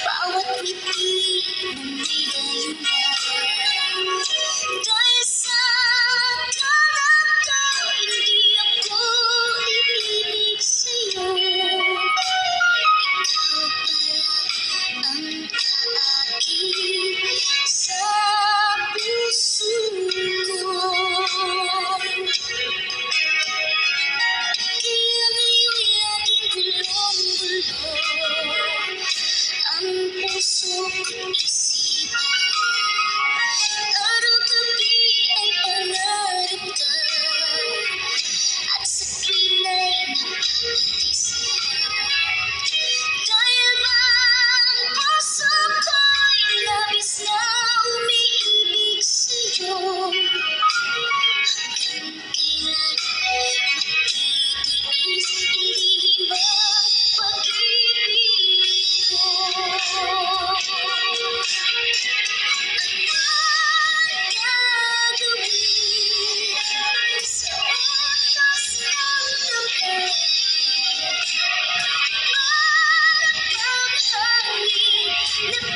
Bawat ngiti na may dahilan. Dahil sa tanap ka, hindi ako ibibig sa'yo. Ikaw pala ang aakin sa puso ko. Kaya ngayon'y laging gulong-gulo ang puso't isipan. Araw-gabi ay pangarap ka at sa tuwin ay napapagising. Dahil ba ang puso ko'y labis na umiibig sa'yo? Hanggang kailan matitiis, hindi ba pag-ibig ko? Anong gagawin sa oras ng tanghali? Parang ang hangin na